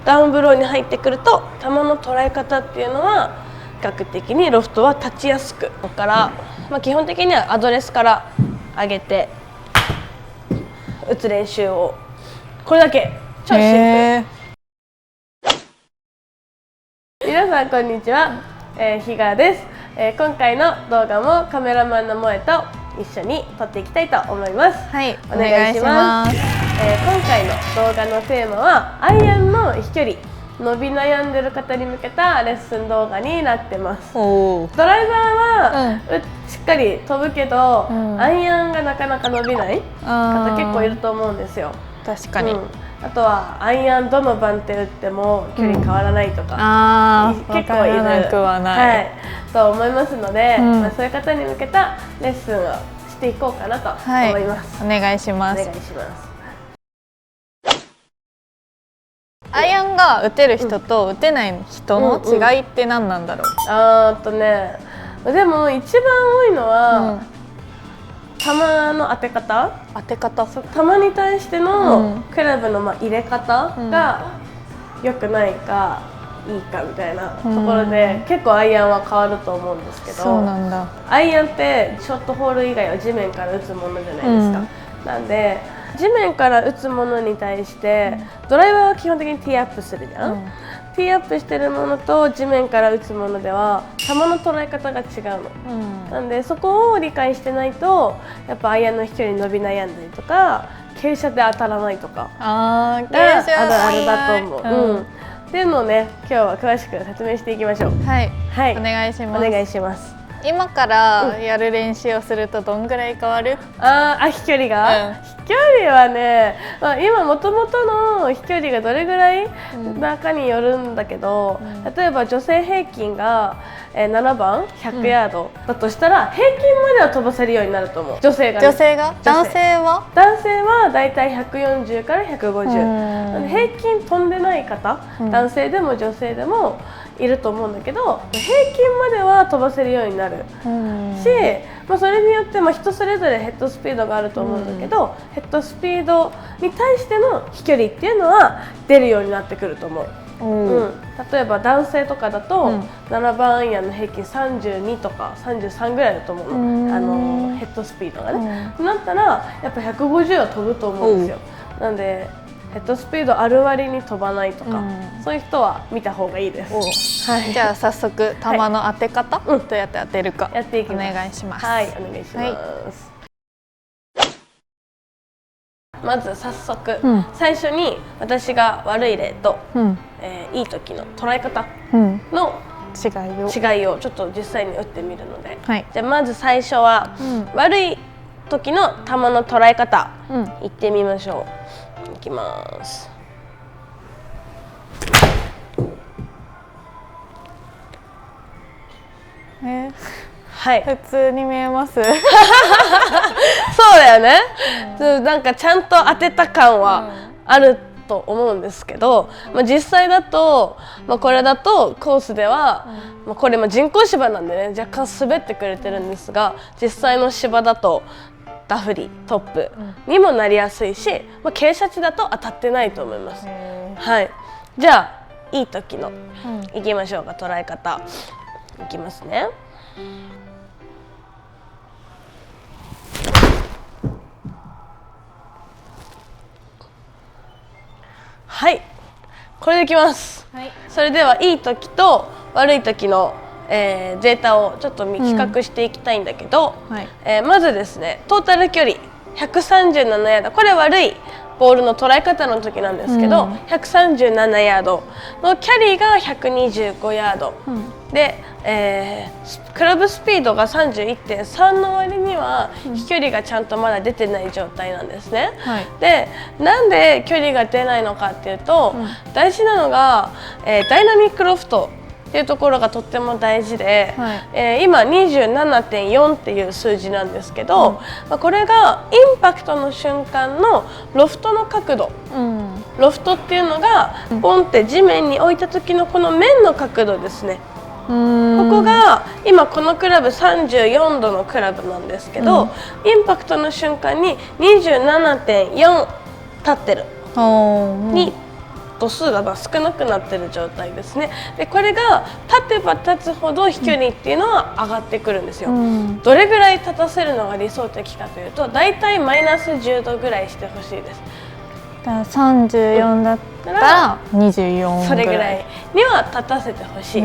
ダウンブローに入ってくると球の捉え方っていうのは比較的にロフトは立ちやすく、ここから、基本的にはアドレスから上げて打つ練習を、これだけ超シンプル。皆さんこんにちは、比嘉です。今回の動画もカメラマンの萌と一緒に撮っていきたいと思います。はい、お願いします。今回の動画のテーマはアイアンの飛距離、伸び悩んでる方に向けたレッスン動画になってます。ドライバーは、しっかり飛ぶけど、アイアンがなかなか伸びない方結構いると思うんですよ。確かに、あとはアイアンどの番手打っても距離変わらないとか、結構いると思いますので、そういう方に向けたレッスンをしていこうかなと思います。お願いします。お願いします。アイアンが打てる人と打てない人の違いって何なんだろう。でも一番多いのは、球の当て方、球に対してのクラブの入れ方が良くないかいいかみたいなところで、結構アイアンは変わると思うんですけど、そうなんだ。アイアンってショットホール以外は地面から打つものじゃないですか。なんで地面から打つものに対してドライバーは基本的にティーアップするじゃん。ティーアップしてるものと地面から打つものでは球の捉え方が違うの。なんでそこを理解してないと、やっぱアイアンの飛距離伸び悩んだりとか、傾斜で当たらないとかがあるあるだと思う。っていうのをね、今日は詳しく説明していきましょう。はい、お願いします。お願いします。今からやる練習をするとどんぐらい変わる？飛距離が、飛距離はね、今もともとの飛距離がどれぐらいかによるんだけど、例えば女性平均が7番100ヤードだとしたら、平均までは飛ばせるようになると思う。女性が、男性はだいたい140から150。平均飛んでない方、男性でも女性でもいると思うんだけど、平均までは飛ばせるようになるし、それによって人それぞれヘッドスピードがあると思うんだけど、ヘッドスピードに対しての飛距離っていうのは出るようになってくると思う。例えば男性とかだと、7番アイアンの平均32とか33ぐらいだと思うの、ヘッドスピードがね。なったらやっぱ150は飛ぶと思うんですよ。なんでヘッドスピードある割に飛ばないとか、そういう人は見た方がいいです。じゃあ早速球の当て方、どうやって当てるかやっていきます。お願いします。はい、お願いします。まず早速、最初に私が悪い例と、いい時の捉え方の違いをちょっと実際に打ってみるので、じゃあまず最初は、悪い時の球の捉え方、いってみましょう。いきます。はい、普通に見えます。そうだよね。なんかちゃんと当てた感はあると思うんですけど、実際だと、これだとコースでは、これも人工芝なんでね、若干滑ってくれてるんですが、実際の芝だとダフりトップにもなりやすいし、傾斜地だと当たってないと思います。はい、じゃあいい時の、いきましょうか。捉え方いきますね。はい、これでいきます。それではいい時と悪い時のデータをちょっと比較していきたいんだけど、まずですね、トータル距離137ヤード、これ悪いボールの捉え方の時なんですけど、137ヤードのキャリーが125ヤード、で、クラブスピードが 31.3 の割には飛距離がちゃんとまだ出てない状態なんですね。で、なんで距離が出ないのかっていうと、大事なのが、ダイナミックロフトっていうところがとっても大事で、今 27.4 っていう数字なんですけど、これがインパクトの瞬間のロフトの角度、ロフトっていうのがポンって地面に置いた時のこの面の角度ですね。ここが今このクラブ34度のクラブなんですけど、インパクトの瞬間に 27.4 立ってるに度数が少なくなってる状態ですね。でこれが立てば立つほど飛距離っていうのは上がってくるんですよ。どれぐらい立たせるのが理想的かというと、だいたいマイナス10度ぐらいしてほしいです。34だったら24それぐらいには立たせてほしい。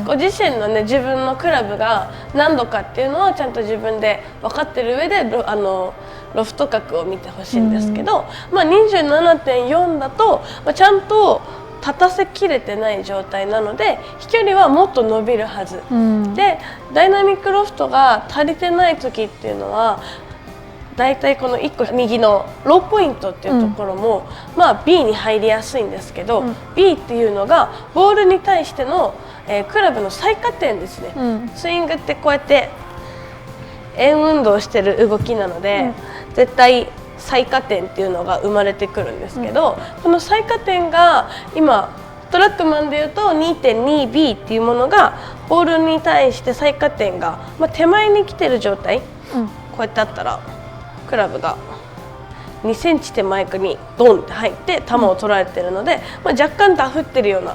ご自身のね、自分のクラブが何度かっていうのはちゃんと自分で分かってる上でロフト角を見てほしいんですけど、27.4 だと、ちゃんと立たせきれてない状態なので飛距離はもっと伸びるはず、でダイナミックロフトが足りてない時っていうのはだいたいこの1個右のローポイントっていうところも、B に入りやすいんですけど、B っていうのがボールに対しての、クラブの最下点ですね。スイングってこうやって円運動してる動きなので、絶対最下点っていうのが生まれてくるんですけど、この最下点が今トラックマンでいうと 2.2B っていうものがボールに対して最下点が、手前に来てる状態、こうやってあったらクラブが2センチ手前にドンって入って球を捉えてるので、若干ダフってるような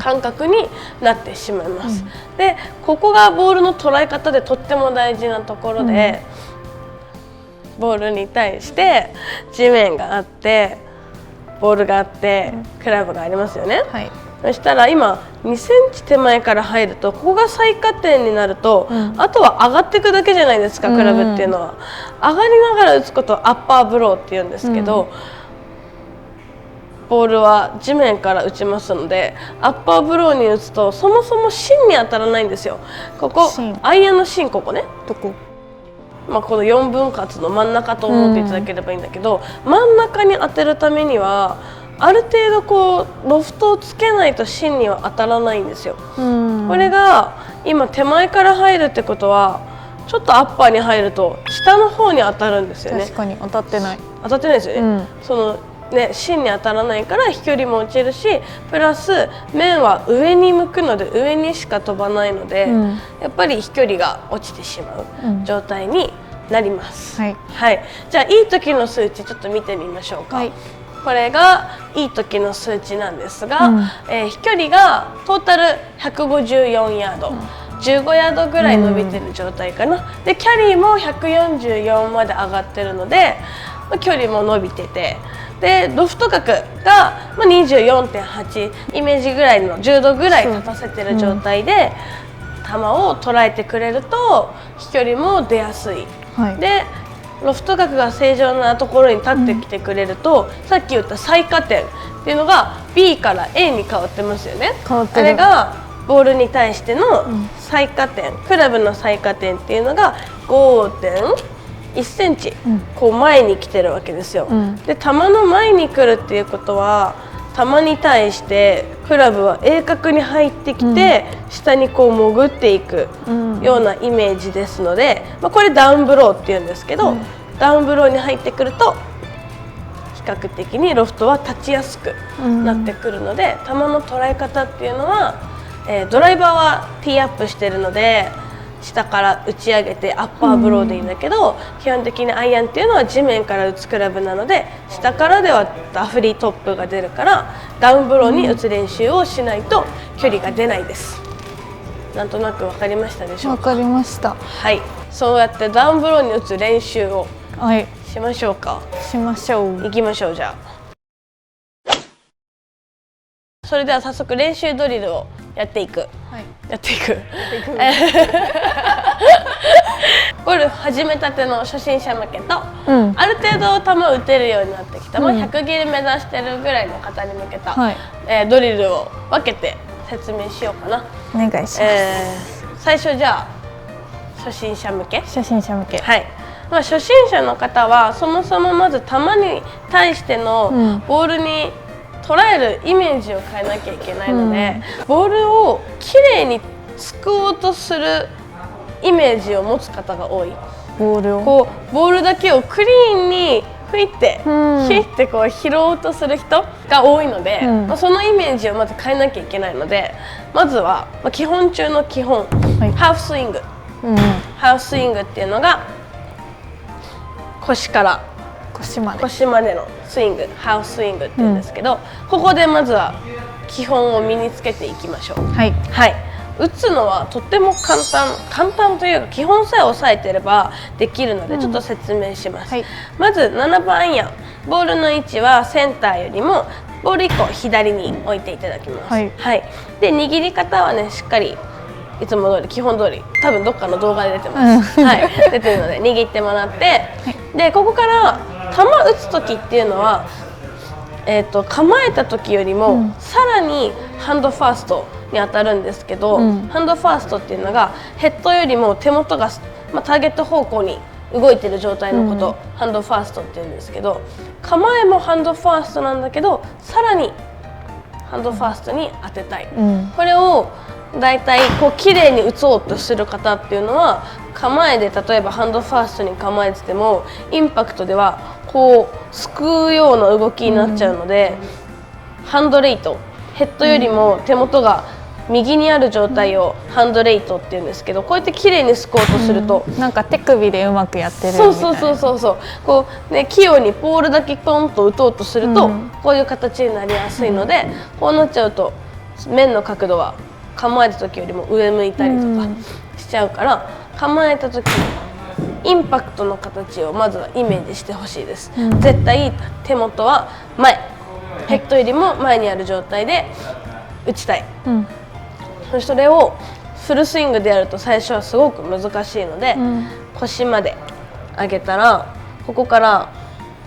感覚になってしまいます。でここがボールの捉え方でとっても大事なところで、ボールに対して地面があってボールがあってクラブがありますよね。そしたら今2センチ手前から入るとここが最下点になると、あとは上がっていくだけじゃないですか、クラブっていうのは。上がりながら打つことをアッパーブローっていうんですけど、ボールは地面から打ちますので、アッパーブローに打つとそもそも芯に当たらないんですよ。ここアイアンの芯、ここね、どこ、この4分割の真ん中と思っていただければいいんだけど、真ん中に当てるためにはある程度ロフトをつけないと芯には当たらないんですよ。これが今手前から入るってことはちょっとアッパーに入ると下の方に当たるんですよね。確かに当たってないですよね。そのね、芯に当たらないから飛距離も落ちるし、プラス面は上に向くので上にしか飛ばないので、やっぱり飛距離が落ちてしまう状態になります。じゃあいい時の数値ちょっと見てみましょうか。これがいい時の数値なんですが、飛距離がトータル154ヤード、15ヤードぐらい伸びてる状態かな。でキャリーも144まで上がってるので、距離も伸びてて、でロフト角が 24.8 イメージぐらいの10度ぐらい立たせてる状態で、球を捉えてくれると飛距離も出やすい。でロフト角が正常なところに立ってきてくれると、さっき言った最下点っていうのが B から A に変わってますよね。あれがボールに対しての最下点、クラブの最下点っていうのが 5.1 センチこう前に来てるわけですよ。で球の前に来るっていうことは球に対してクラブは鋭角に入ってきて、下にこう潜っていくようなイメージですので、これダウンブローっていうんですけど、ダウンブローに入ってくると比較的にロフトは立ちやすくなってくるので、球の捉え方っていうのは、ドライバーはティーアップしてるので下から打ち上げてアッパーブローでいいんだけど、基本的にアイアンっていうのは地面から打つクラブなので、下からではダフリトップが出るからダウンブローに打つ練習をしないと距離が出ないです。なんとなく分かりましたでしょうか。分かりました。そうやってダウンブローに打つ練習をしましょうか。しましょう。行きましょう。じゃあそれでは早速練習ドリルをやっていく。ゴルフ始めたての初心者向けと、ある程度球を打てるようになってきた、100切り目指してるぐらいの方に向けた、ドリルを分けて説明しようかな。お願いします。最初じゃあ初心者向け。初心者の方はそもそもまず球に対してのボールに捉えるイメージを変えなきゃいけないので、ボールをきれいにすくおうとするイメージを持つ方が多い。ボールだけをクリーンにふいってこう拾おうとする人が多いので、そのイメージをまず変えなきゃいけないので、まずは基本中の基本、ハーフスイング。ハーフスイングっていうのが腰から腰までのスイング、ハウススイングって言うんですけど、ここでまずは基本を身につけていきましょう。はい、打つのはとっても簡単というか基本さえ押さえてればできるのでちょっと説明します。まず7番アイアン、ボールの位置はセンターよりもボール1個左に置いていただきます。で握り方はねしっかりいつも通り基本通り、多分どっかの動画で出てます。出てるので握ってもらって、でここから球打つ時っていうのは、構えた時よりもさらにハンドファーストに当たるんですけど、ハンドファーストっていうのがヘッドよりも手元が、ターゲット方向に動いてる状態のこと、ハンドファーストっていうんですけど、構えもハンドファーストなんだけどさらにハンドファーストに当てたい、これをだいたいこう綺麗に打つとする方っていうのは構えで例えばハンドファーストに構えててもインパクトではこうすくうような動きになっちゃうので、ハンドレイト、ヘッドよりも手元が右にある状態をハンドレイトっていうんですけど、こうやって綺麗にすこうとすると、なんか手首でうまくやってるみたいな。そうこうね器用にポールだけポンと打とうとすると、こういう形になりやすいので、こうなっちゃうと面の角度は構えた時よりも上向いたりとかしちゃうから、構えた時インパクトの形をまずはイメージしてほしいです。絶対手元は前、ヘッドよりも前にある状態で打ちたい。それをフルスイングでやると最初はすごく難しいので、腰まで上げたらここから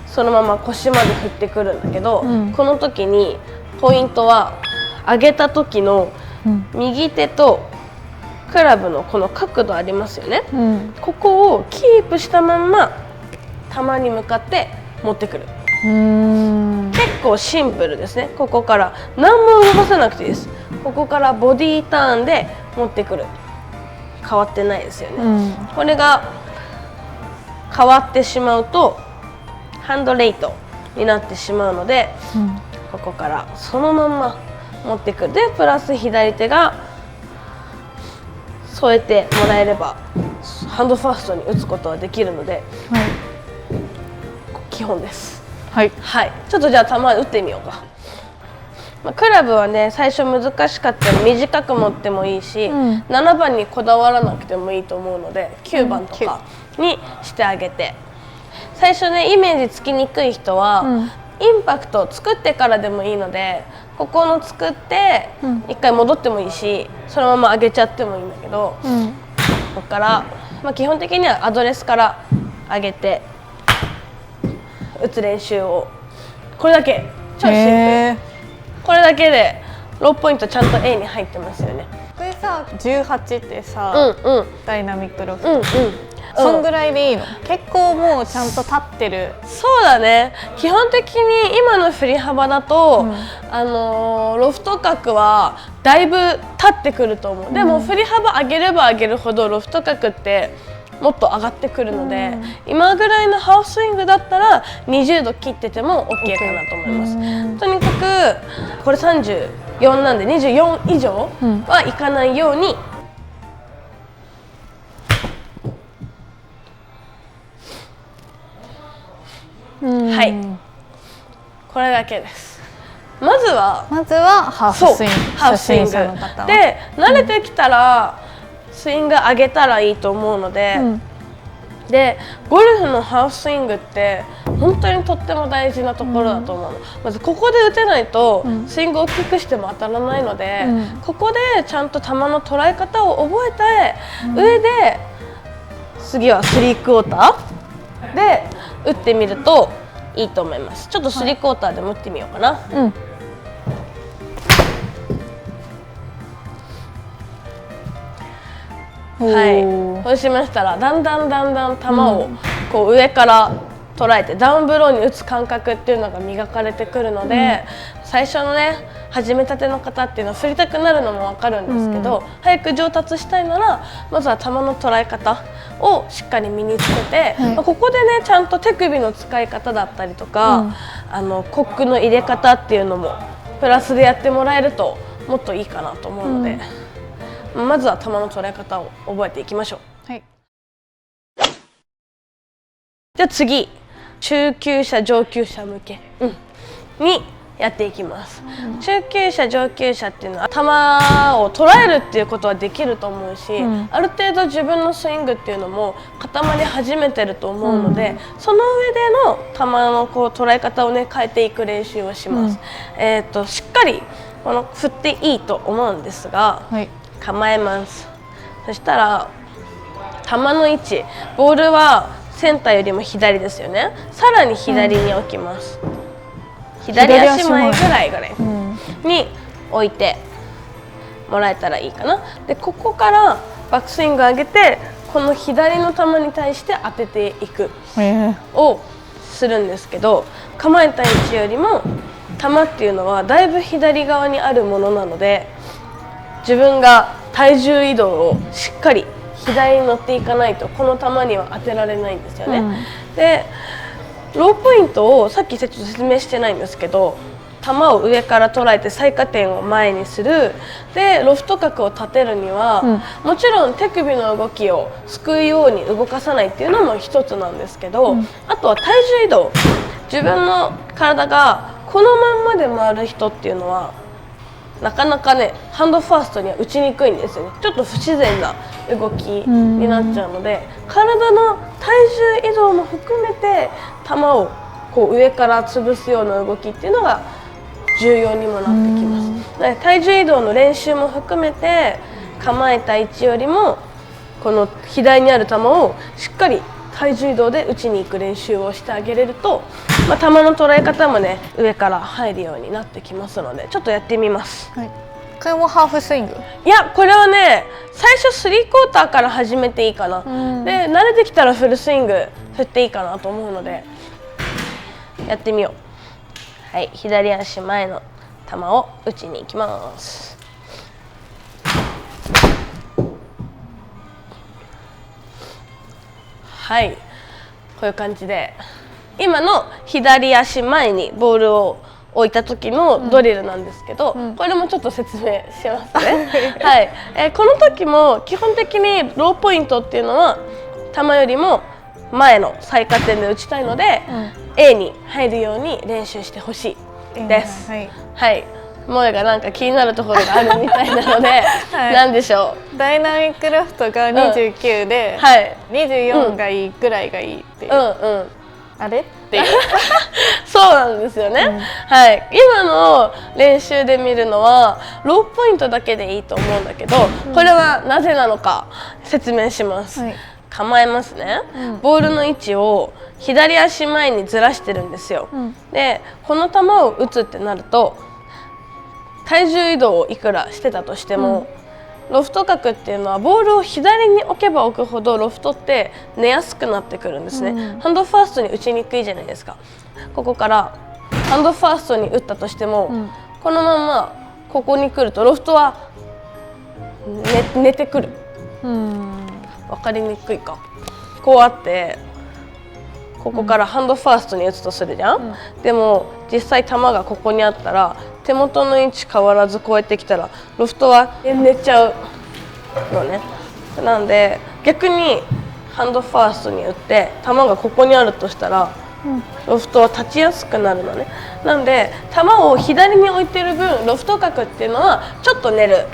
そのまま腰まで振ってくるんだけど、この時にポイントは上げた時の右手とクラブのこの角度ありますよね、ここをキープしたまんま球に向かって持ってくる。結構シンプルですね。ここから何も動かさなくていいです。ここからボディーターンで持ってくる。変わってないですよね、これが変わってしまうとハンドレイトになってしまうので、ここからそのまんま持ってくる。でプラス左手が添えてもらえればハンドファーストに打つことはできるので、基本です。ちょっとじゃあ球打ってみようか。クラブはね最初難しかったら短く持ってもいいし、7番にこだわらなくてもいいと思うので9番とかにしてあげて、最初ねイメージつきにくい人は、インパクトを作ってからでもいいのでここの作って1回戻ってもいいし、そのまま上げちゃってもいいんだけど、ここから、基本的にはアドレスから上げて打つ練習を、これだけ超シンプル。これだけで6ポイントちゃんと A に入ってますよね。これさ18ってさ、ダイナミックロフト、そんぐらいでいいの？結構もうちゃんと立ってる。そうだね。基本的に今の振り幅だと、ロフト角はだいぶ立ってくると思う。でも振り幅上げれば上げるほどロフト角ってもっと上がってくるので、今ぐらいのハーフスイングだったら20度切ってても OK かなと思います。とにかくこれ34なんで24以上はいかないように、これだけです。まずはハーフスイング、ハーフスイングで慣れてきたら、スイング上げたらいいと思うので、でゴルフのハーフスイングって本当にとっても大事なところだと思うの。まずここで打てないとスイングを大きくしても当たらないので、ここでちゃんと球の捉え方を覚えた上で、次は3クォーターで打ってみるといいと思います。ちょっと3クォーターでも打ってみようかな。そうしましたらだんだん球をこう上から捉えてダウンブローに打つ感覚っていうのが磨かれてくるので、最初のね始めたての方っていうのは振りたくなるのも分かるんですけど、早く上達したいならまずは球の捉え方をしっかり身につけて、ここでねちゃんと手首の使い方だったりとか、コックの入れ方っていうのもプラスでやってもらえるともっといいかなと思うので、まずは球の捉え方を覚えていきましょう。じゃあ次中級者上級者向け、にやっていきます。中級者上級者っていうのは球を捉えるっていうことはできると思うし、ある程度自分のスイングっていうのも固まり始めてると思うので、その上での球のこう捉え方をね変えていく練習をします。しっかりこの振っていいと思うんですが、構えます。そしたら球の位置、ボールはセンターよりも左ですよね。さらに左に置きます。左足前ぐらいに置いてもらえたらいいかな。でここからバックスイング上げてこの左の球に対して当てていくをするんですけど、構えた位置よりも球っていうのはだいぶ左側にあるものなので、自分が体重移動をしっかり左に乗っていかないとこの球には当てられないんですよね。でローポイントをさっきちょっと説明してないんですけど、球を上から捉えて最下点を前にする。でロフト角を立てるには、もちろん手首の動きをすくうように動かさないっていうのも一つなんですけど、あとは体重移動、自分の体がこのまんまで回る人っていうのはなかなかねハンドファーストには打ちにくいんですよね。ちょっと不自然な動きになっちゃうので、体の体重移動も含めて球をこう上から潰すような動きっていうのが重要にもなってきます。で体重移動の練習も含めて構えた位置よりもこの左にある球をしっかり体重移動で打ちに行く練習をしてあげれると、球の捉え方もね上から入るようになってきますので、ちょっとやってみます。これもハーフスイング？いや、これはね最初スリークォーターから始めていいかな。で慣れてきたらフルスイング振っていいかなと思うのでやってみよう。はい、左足前の球を打ちに行きます。はい、こういう感じで今の左足前にボールを置いた時のドリルなんですけど、これもちょっと説明しますね。はい、この時も基本的にローポイントっていうのは球よりも前の最下点で打ちたいので、A に入るように練習してほしいです。はい、萌がなんか気になるところがあるみたいなので、なんでしょう。ダイナミックロフトが29で、24がいいぐらいがいいっていう。あれっていうそうなんですよね。はい、今の練習で見るのはローポイントだけでいいと思うんだけど、これはなぜなのか説明します。構えますね。ボールの位置を左足前にずらしてるんですよ。でこの球を打つってなると体重移動をいくらしてたとしても、ロフト角っていうのはボールを左に置けば置くほどロフトって寝やすくなってくるんですね。ハンドファーストに打ちにくいじゃないですか。ここからハンドファーストに打ったとしても、このままここに来るとロフトは寝てくる。分かりにくいか。こうあってここからハンドファーストに打つとするじゃん。でも実際球がここにあったら手元の位置変わらずこうやってきたらロフトは寝ちゃうのね。なんで逆にハンドファーストに打って球がここにあるとしたらロフトは立ちやすくなるのね。なんで球を左に置いてる分ロフト角っていうのはちょっと寝る、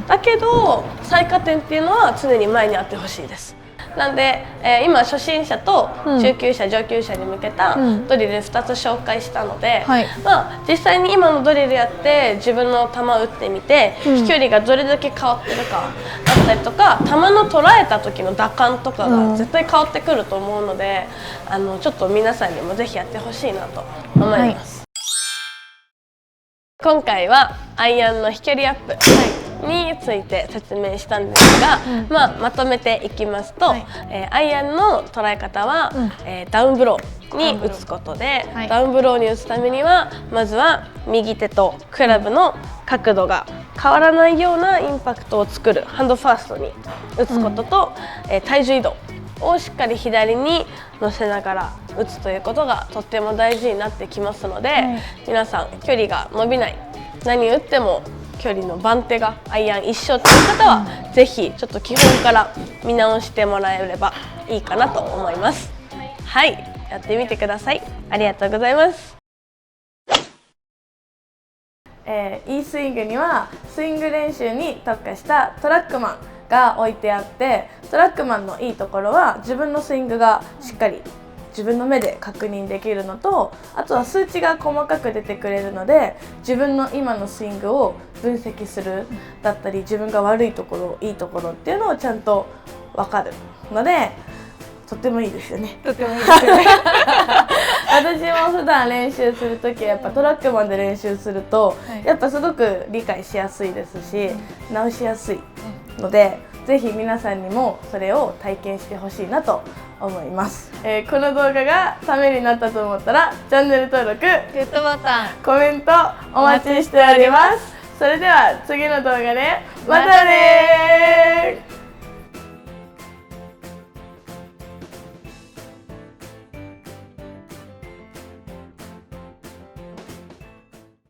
だけど最下点っていうのは常に前にあってほしいです。なんで、今初心者と中級者、上級者に向けたドリル2つ紹介したので、実際に今のドリルやって自分の球を打ってみて、飛距離がどれだけ変わってるかだったりとか、球の捉えた時の打感とかが絶対変わってくると思うので、ちょっと皆さんにもぜひやってほしいなと思います。今回はアイアンの飛距離アップについて説明したんですが、まとめていきますと、アイアンの捉え方は、ダウンブローに打つことで、ダウンブローに打つためにはまずは右手とクラブの角度が変わらないようなインパクトを作るハンドファーストに打つことと、体重移動をしっかり左に乗せながら打つということがとっても大事になってきますので、皆さん距離が伸びない、何打っても距離の番手がアイアン一緒という方は、ぜひちょっと基本から見直してもらえればいいかなと思います。はい、やってみてください。ありがとうございます。E スイングにはスイング練習に特化したトラックマンが置いてあって、トラックマンのいいところは自分のスイングがしっかり自分の目で確認できるのと、あとは数値が細かく出てくれるので自分の今のスイングを分析するだったり、自分が悪いところいいところっていうのをちゃんと分かるのでとってもいいですよね。とってもいいですよね。私も普段練習するときはやっぱトラックマンで練習すると、やっぱすごく理解しやすいですし、直しやすいので、ぜひ皆さんにもそれを体験してほしいなと思います。この動画がためになったと思ったらチャンネル登録、グッドボタン、コメントお待ちしております。それでは次の動画でまたねー。